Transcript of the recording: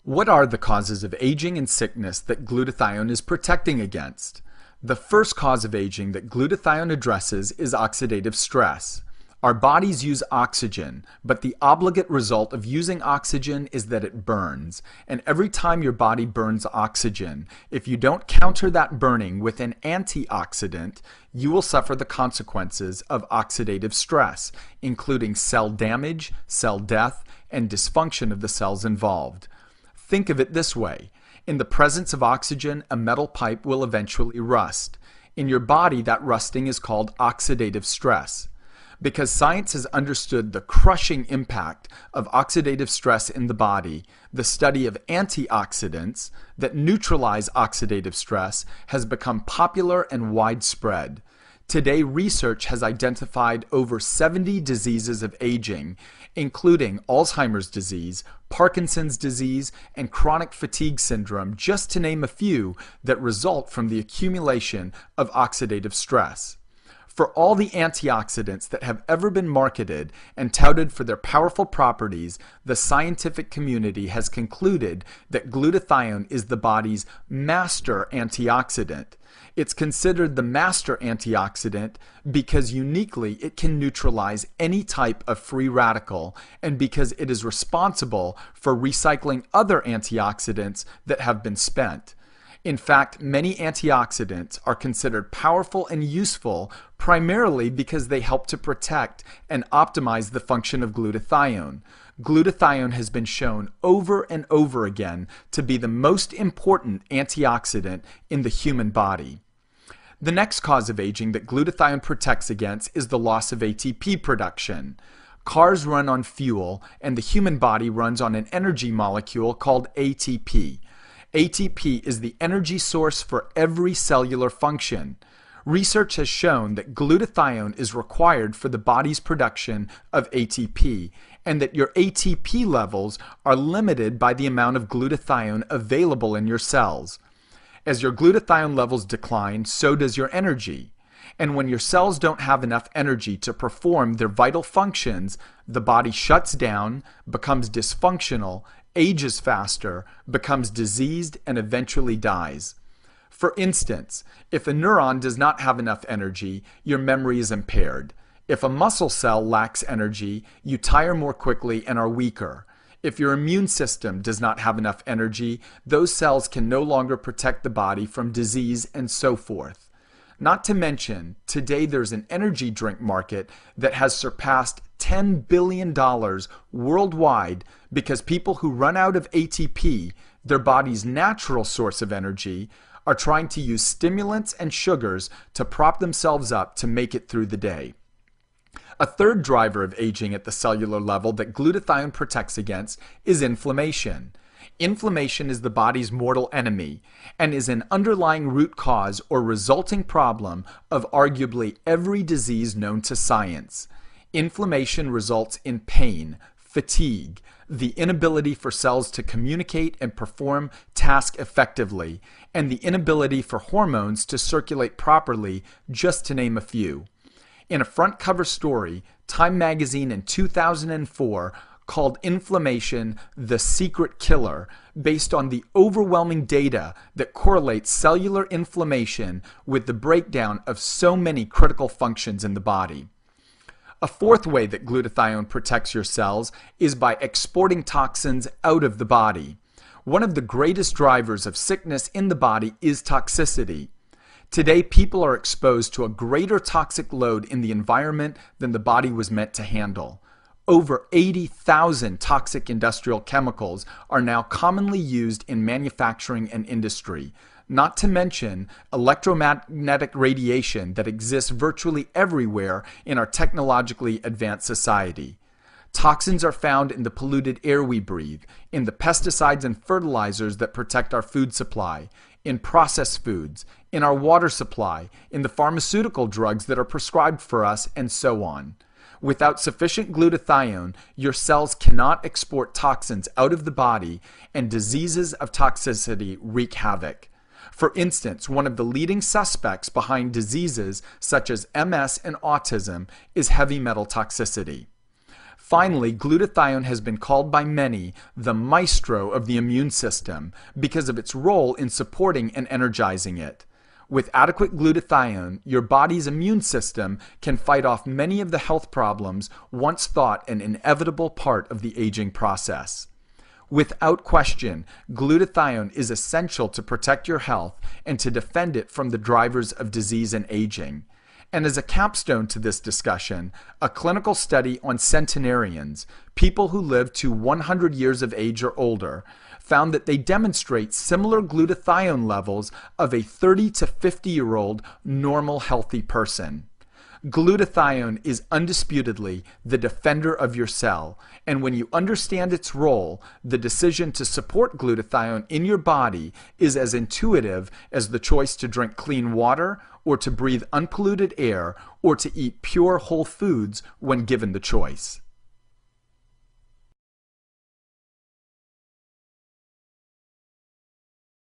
What are the causes of aging and sickness that glutathione is protecting against? The first cause of aging that glutathione addresses is oxidative stress. Our bodies use oxygen, but the obligate result of using oxygen is that it burns. And every time your body burns oxygen, if you don't counter that burning with an antioxidant, you will suffer the consequences of oxidative stress, including cell damage, cell death, and dysfunction of the cells involved. Think of it this way. In the presence of oxygen, a metal pipe will eventually rust. In your body, that rusting is called oxidative stress. Because science has understood the crushing impact of oxidative stress in the body, the study of antioxidants that neutralize oxidative stress has become popular and widespread. Today, research has identified over 70 diseases of aging, including Alzheimer's disease, Parkinson's disease, and chronic fatigue syndrome, just to name a few, that result from the accumulation of oxidative stress. For all the antioxidants that have ever been marketed and touted for their powerful properties, the scientific community has concluded that glutathione is the body's master antioxidant. It's considered the master antioxidant because uniquely it can neutralize any type of free radical and because it is responsible for recycling other antioxidants that have been spent. In fact, many antioxidants are considered powerful and useful primarily because they help to protect and optimize the function of glutathione. Glutathione has been shown over and over again to be the most important antioxidant in the human body. The next cause of aging that glutathione protects against is the loss of ATP production. Cars run on fuel, and the human body runs on an energy molecule called ATP. ATP is the energy source for every cellular function. Research has shown that glutathione is required for the body's production of ATP, and that your ATP levels are limited by the amount of glutathione available in your cells. As your glutathione levels decline, so does your energy. And when your cells don't have enough energy to perform their vital functions, the body shuts down, becomes dysfunctional, ages faster, becomes diseased, and eventually dies. For instance, if a neuron does not have enough energy, your memory is impaired. If a muscle cell lacks energy, you tire more quickly and are weaker. If your immune system does not have enough energy, those cells can no longer protect the body from disease and so forth. Not to mention, today there's an energy drink market that has surpassed $10 billion worldwide because people who run out of ATP, their body's natural source of energy, are trying to use stimulants and sugars to prop themselves up to make it through the day. A third driver of aging at the cellular level that glutathione protects against is inflammation. Inflammation is the body's mortal enemy and is an underlying root cause or resulting problem of arguably every disease known to science. Inflammation results in pain, fatigue, the inability for cells to communicate and perform tasks effectively, and the inability for hormones to circulate properly, just to name a few. In a front cover story, Time magazine in 2004 called inflammation the secret killer, based on the overwhelming data that correlates cellular inflammation with the breakdown of so many critical functions in the body. A fourth way that glutathione protects your cells is by exporting toxins out of the body. One of the greatest drivers of sickness in the body is toxicity. Today, people are exposed to a greater toxic load in the environment than the body was meant to handle. Over 80,000 toxic industrial chemicals are now commonly used in manufacturing and industry, not to mention electromagnetic radiation that exists virtually everywhere in our technologically advanced society. Toxins are found in the polluted air we breathe, in the pesticides and fertilizers that protect our food supply, in processed foods, in our water supply, in the pharmaceutical drugs that are prescribed for us, and so on. Without sufficient glutathione, your cells cannot export toxins out of the body, and diseases of toxicity wreak havoc. For instance, one of the leading suspects behind diseases such as MS and autism is heavy metal toxicity. Finally, glutathione has been called by many the maestro of the immune system because of its role in supporting and energizing it. With adequate glutathione, your body's immune system can fight off many of the health problems once thought an inevitable part of the aging process. Without question, glutathione is essential to protect your health and to defend it from the drivers of disease and aging. And as a capstone to this discussion, a clinical study on centenarians, people who live to 100 years of age or older, found that they demonstrate similar glutathione levels of a 30 to 50-year-old normal healthy person. Glutathione is undisputedly the defender of your cell, and when you understand its role, the decision to support glutathione in your body is as intuitive as the choice to drink clean water or to breathe unpolluted air or to eat pure whole foods when given the choice.